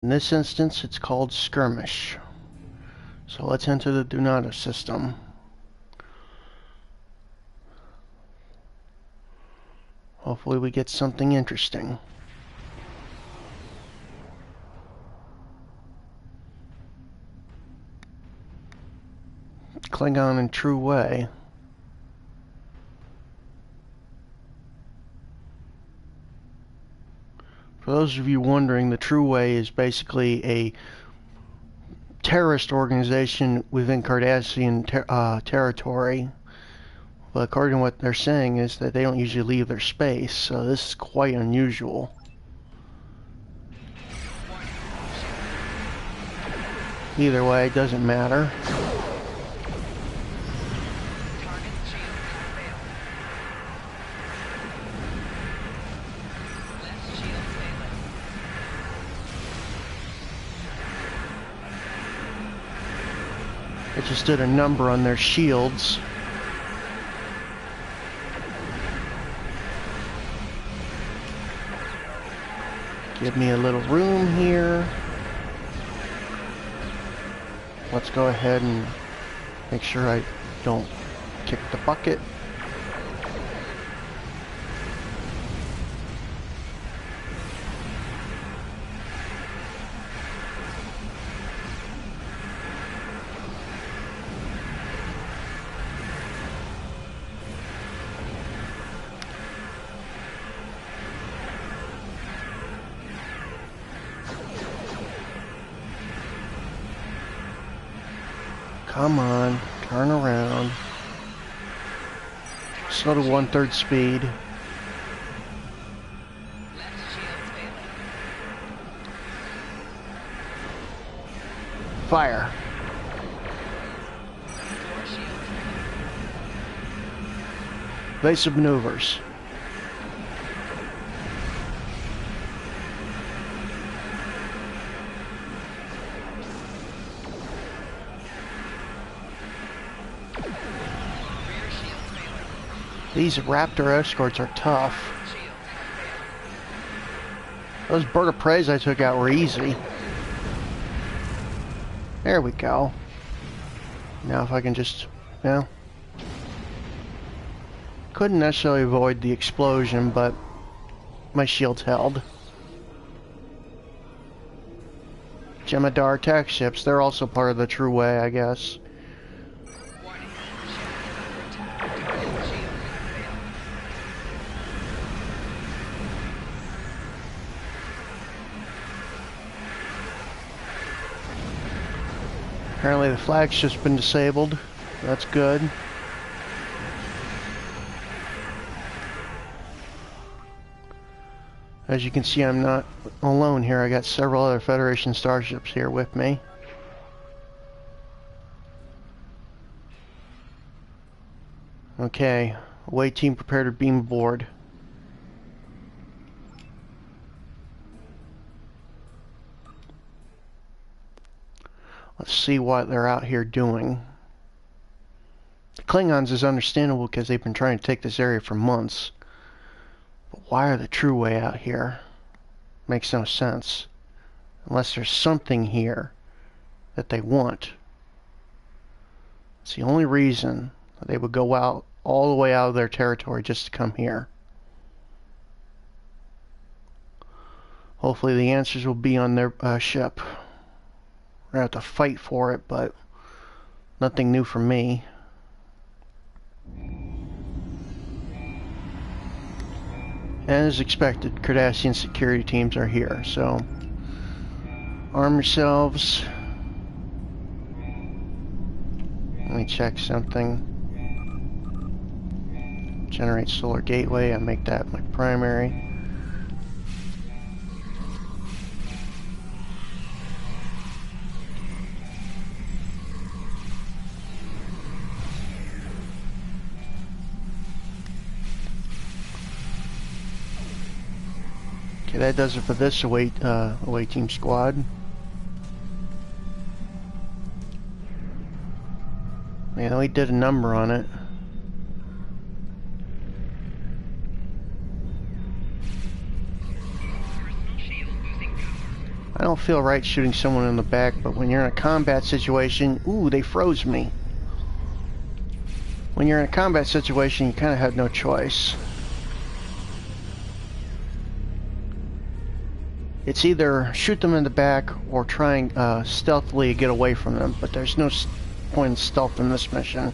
In this instance, it's called skirmish. So let's enter the Donata system. Hopefully we get something interesting. Klingon in true way. For those of you wondering, the True Way is basically a terrorist organization within Cardassian territory. But according to what they're saying is that they don't usually leave their space, so this is quite unusual. Either way, it doesn't matter. It just did a number on their shields. Give me a little room here. Let's go ahead and make sure I don't kick the bucket. Come on, turn around. Slow to 1/3 speed. Fire. Evasive maneuvers. These Raptor escorts are tough. Those bird of prey I took out were easy. There we go. Now if I can just, well, couldn't necessarily avoid the explosion, but my shield's held. Jemadar attack ships, they're also part of the True Way, I guess. Apparently the flag's just been disabled. That's good. As you can see, I'm not alone here. I got several other Federation starships here with me. Okay, away team prepare to beam aboard. Let's see what they're out here doing. The Klingons is understandable because they've been trying to take this area for months. But why are the True Way out here? Makes no sense. Unless there's something here that they want. It's the only reason that they would go out all the way out of their territory just to come here. Hopefully the answers will be on their ship. We're gonna have to fight for it, but nothing new for me. And as expected, Cardassian security teams are here, so arm yourselves. Let me check something. Generate solar gateway, I make that my primary. Okay, that does it for this away team squad. Man, we did a number on it. I don't feel right shooting someone in the back, but when you're in a combat situation... Ooh, they froze me. When you're in a combat situation, you kind of have no choice. It's either shoot them in the back or try and stealthily get away from them, but there's no point in stealth in this mission.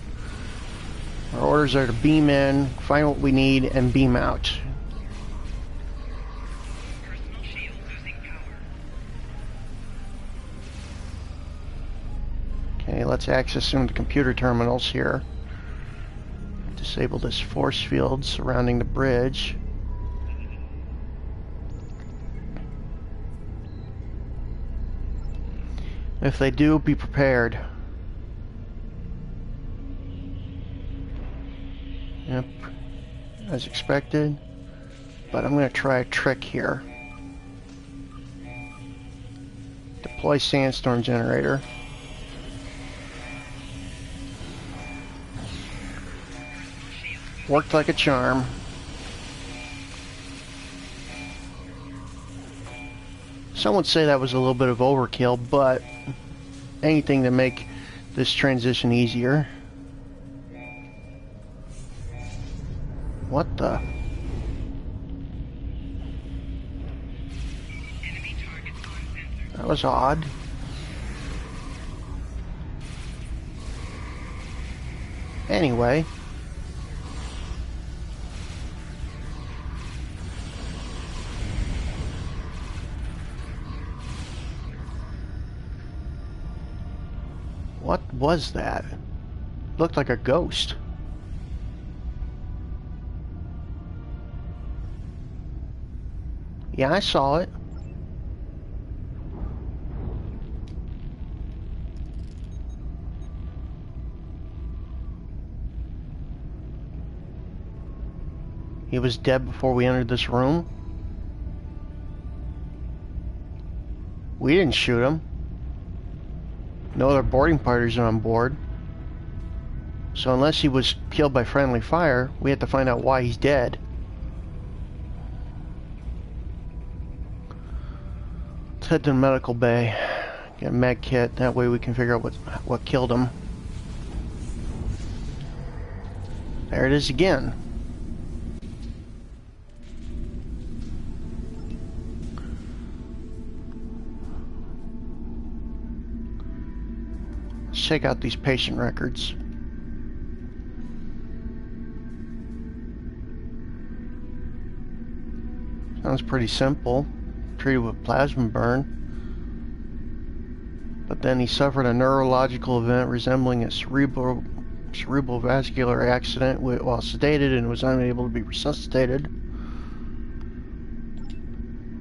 Our orders are to beam in, find what we need, and beam out. Okay, let's access some of the computer terminals here. Disable this force field surrounding the bridge. If they do, be prepared. Yep, as expected. But I'm going to try a trick here. Deploy sandstorm generator. Worked like a charm. Some would say that was a little bit of overkill, but anything to make this transition easier. What the? That was odd. Anyway. What was that? Looked like a ghost. Yeah, I saw it. He was dead before we entered this room. We didn't shoot him. No other boarding parties are on board. So unless he was killed by friendly fire, we have to find out why he's dead. Let's head to the medical bay. Get a med kit. That way we can figure out what killed him. There it is again. Check out these patient records. Sounds pretty simple. Treated with plasma burn. But then he suffered a neurological event resembling a cerebral vascular accident while sedated and was unable to be resuscitated.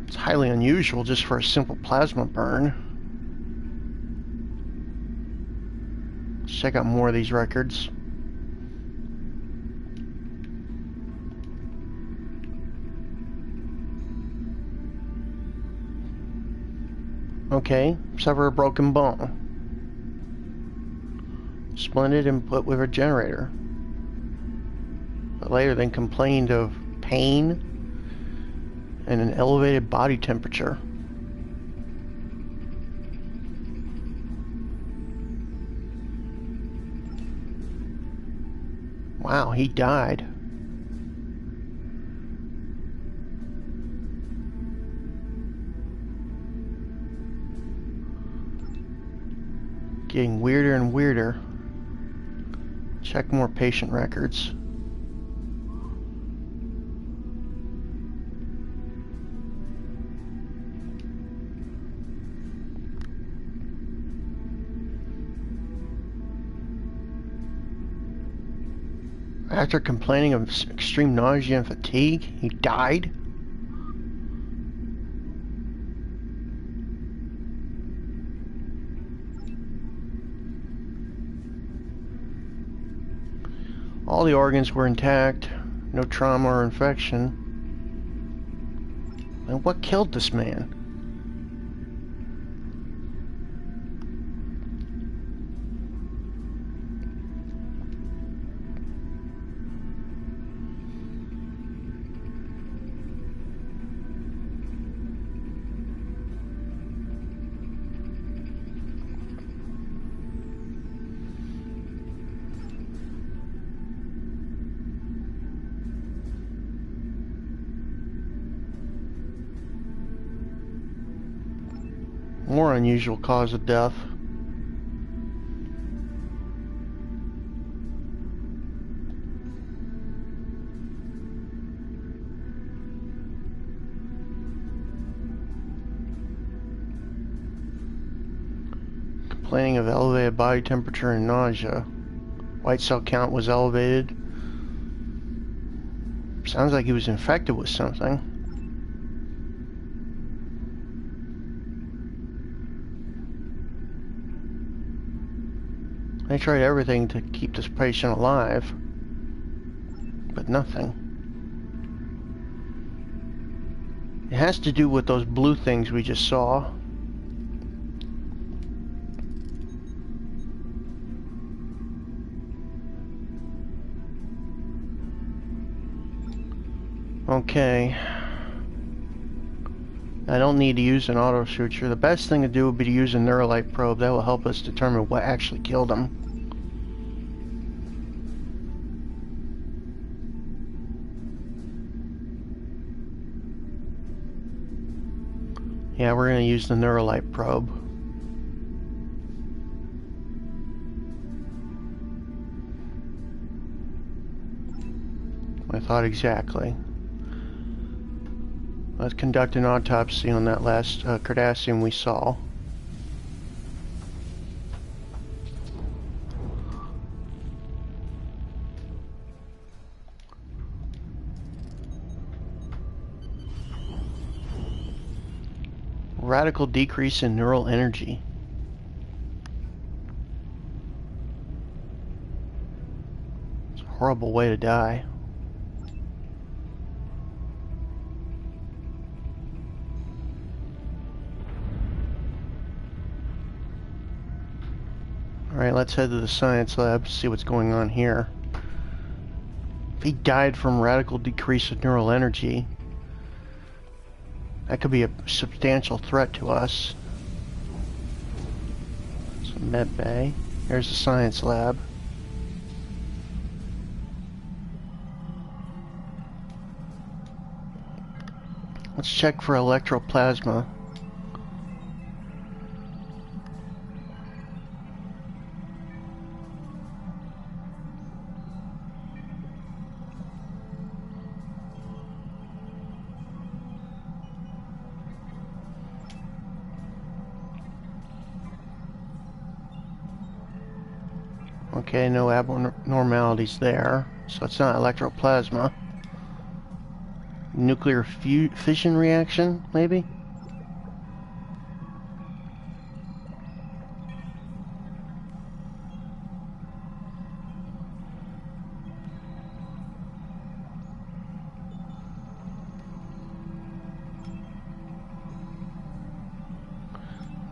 It's highly unusual just for a simple plasma burn. Check out more of these records. Okay, suffer a broken bone. Splendid and put with a generator. But later then complained of pain and an elevated body temperature. Wow, he died. Getting weirder and weirder. Check more patient records. After complaining of extreme nausea and fatigue, he died. All the organs were intact, no trauma or infection. And what killed this man? More unusual cause of death. Complaining of elevated body temperature and nausea. White cell count was elevated. Sounds like he was infected with something. They tried everything to keep this patient alive, but nothing. It has to do with those blue things we just saw. Okay. I don't need to use an auto suture. The best thing to do would be to use a Neuralite probe. That will help us determine what actually killed him. Yeah, we're going to use the Neuralite probe. I thought exactly. Let's conduct an autopsy on that last Cardassian we saw. Radical decrease in neural energy. It's a horrible way to die. Alright, let's head to the science lab to see what's going on here. If he died from radical decrease of neural energy, that could be a substantial threat to us. It's a med bay. Here's the science lab. Let's check for electroplasma. Okay, no abnormalities there, so it's not electroplasma. Nuclear fission reaction, maybe?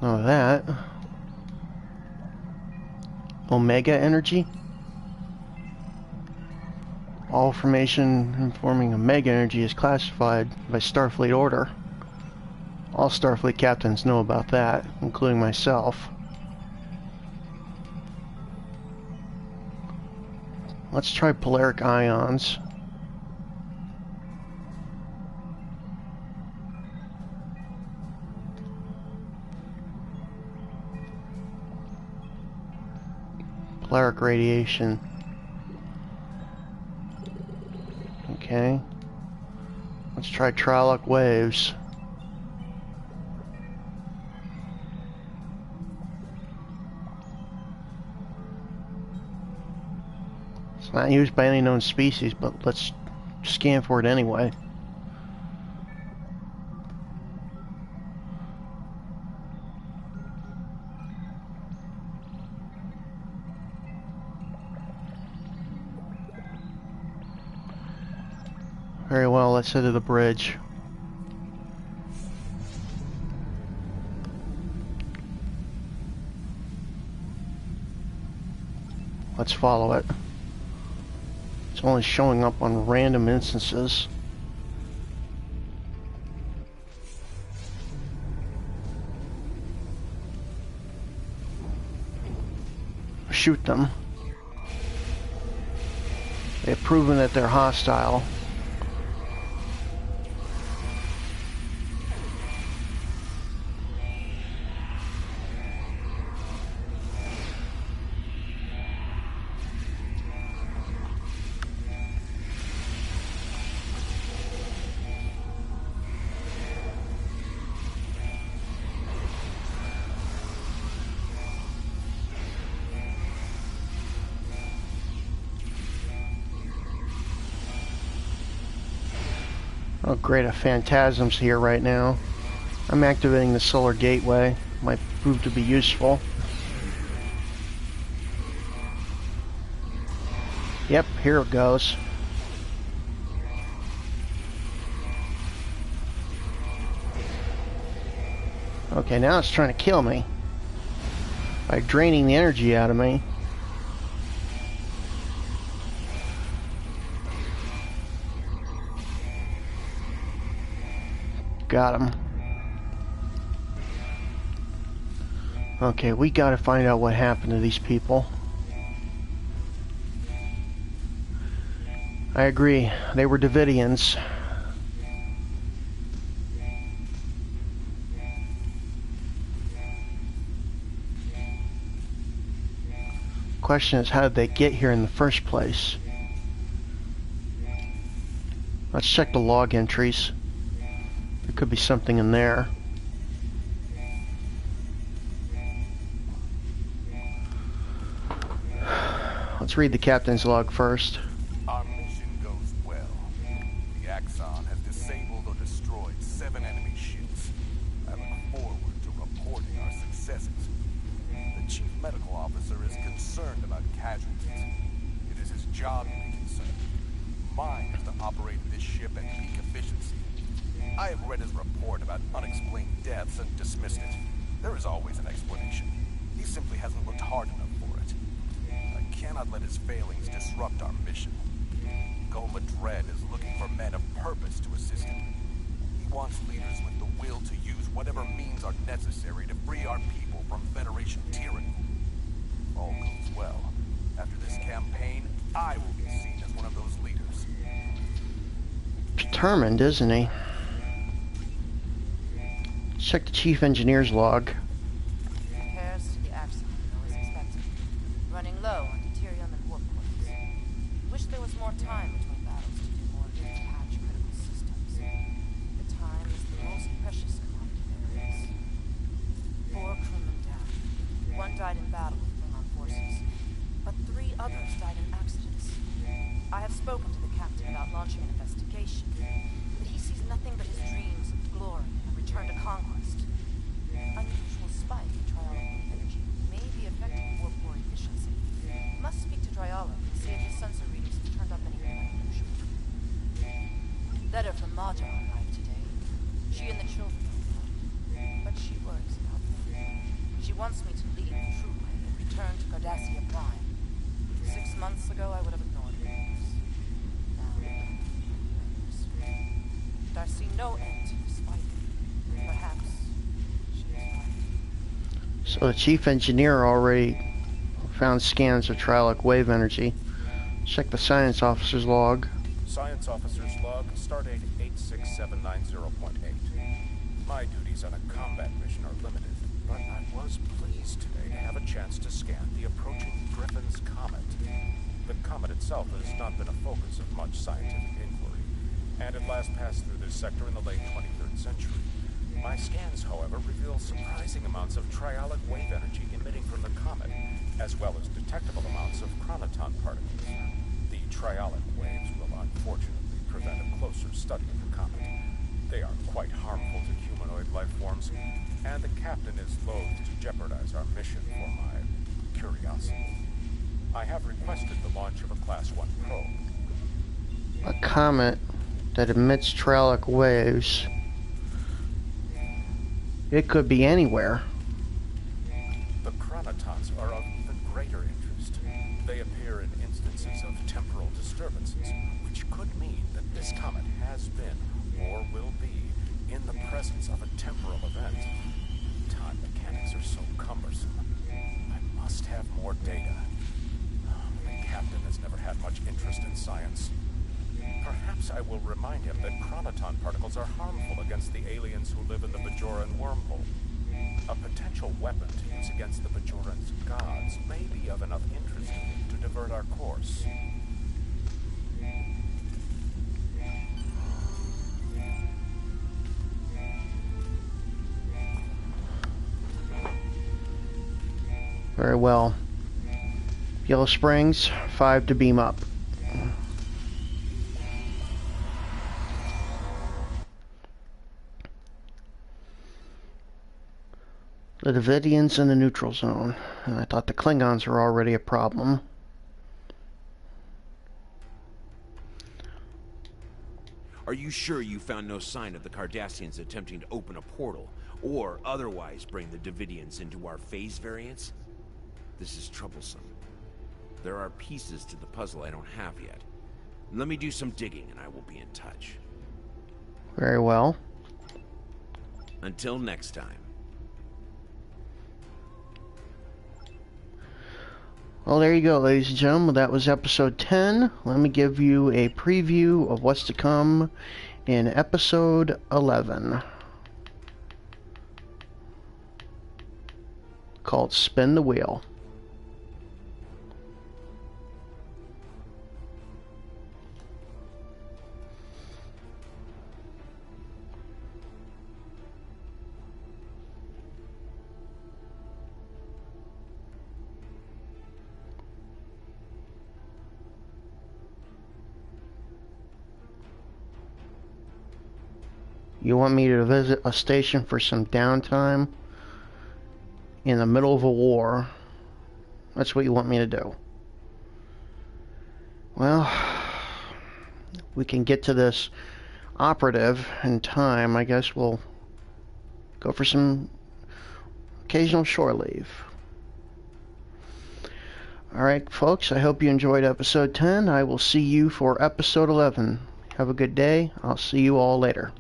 None of that. Omega energy? All information informing Omega energy is classified by Starfleet order. All Starfleet captains know about that, including myself. Let's try polaric ions. Polaric radiation. Okay. Let's try Trilic waves. It's not used by any known species, but let's scan for it anyway. Very well, let's head to the bridge. Let's follow it. It's only showing up on random instances. Shoot them. They've proven that they're hostile. Oh great, a phantasm's here right now. I'm activating the solar gateway. Might prove to be useful. Yep, here it goes. Okay, now it's trying to kill me by draining the energy out of me. Got him. Okay, we gotta find out what happened to these people. I agree, they were Davidians. Question is, how did they get here in the first place? Let's check the log entries. There could be something in there. Let's read the captain's log first. Our mission goes well. The Axon has disabled or destroyed 7 enemy ships. I look forward to reporting our successes. The chief medical officer is concerned about casualties. It is his job to be concerned. Mine is to operate this ship at peak efficiency. I have read his report about unexplained deaths and dismissed it. There is always an explanation. He simply hasn't looked hard enough for it. I cannot let his failings disrupt our mission. Goma Dread is looking for men of purpose to assist him. He wants leaders with the will to use whatever means are necessary to free our people from Federation tyranny. If all goes well, after this campaign, I will be seen as one of those leaders. Determined, isn't he? Check the chief engineer's log. Repairs to the Axon go as expected. Running low on deuterium and warp coils. Wish there was more time between battles to do more to patch critical systems. The time is the most precious commodity there is. 4 crewmen down. 1 died in battle with Klingon forces, but 3 others died in accidents. I have spoken to the captain about launching an investigation, but he sees nothing but his dreams of glory and a return to conquest. Unusual spike in triolic energy may be affecting warp core efficiency. Must speak to Triolic and see if his sensor readings have turned up anything unusual. Letter from Maja arrived today. She and the children are well, but she worries about them. She wants me to leave the true way and return to Cardassia Prime. 6 months ago, I would have ignored her orders. Now, I see no end to this fight. Perhaps she is right. So the chief engineer already found scans of triolic wave energy. Check the science officer's log. Science officer's log, stardate 86790.8. My duties on a combat mission are limited, but I was pleased today to have a chance to scan the approaching Griffin's Comet. The comet itself has not been a focus of much scientific inquiry, and it last passed through this sector in the late 23rd century. My scans, however, reveal surprising amounts of triolic wave energy emitting from the comet, as well as detectable amounts of chronoton particles. The triolic waves will unfortunately prevent a closer study of the comet. They are quite harmful to humanoid life forms, and the captain is loath to jeopardize our mission for my curiosity. I have requested the launch of a Class 1 probe. A comet that emits triolic waves. It could be anywhere. The chronotons are of even greater interest. They appear in instances of temporal disturbances, which could mean that this comet has been, or will be, in the presence of a temporal event. Time mechanics are so cumbersome. I must have more data. The captain has never had much interest in science. Perhaps I will remind him that chronoton particles are harmful against the aliens who live in the Bajoran wormhole. A potential weapon to use against the Bajoran's gods may be of enough interest to divert our course. Very well. Yellow Springs, 5 to beam up. The Davidians in the neutral zone. And I thought the Klingons were already a problem. Are you sure you found no sign of the Cardassians attempting to open a portal, or otherwise bring the Davidians into our phase variants? This is troublesome. There are pieces to the puzzle I don't have yet. Let me do some digging and I will be in touch. Very well. Until next time. Well, there you go, ladies and gentlemen. That was episode 10. Let me give you a preview of what's to come in episode 11. Called Spin the Wheel. You want me to visit a station for some downtime in the middle of a war? That's what you want me to do. Well, we can get to this operative in time. I guess we'll go for some occasional shore leave. Alright, folks, I hope you enjoyed episode 10. I will see you for episode 11. Have a good day. I'll see you all later.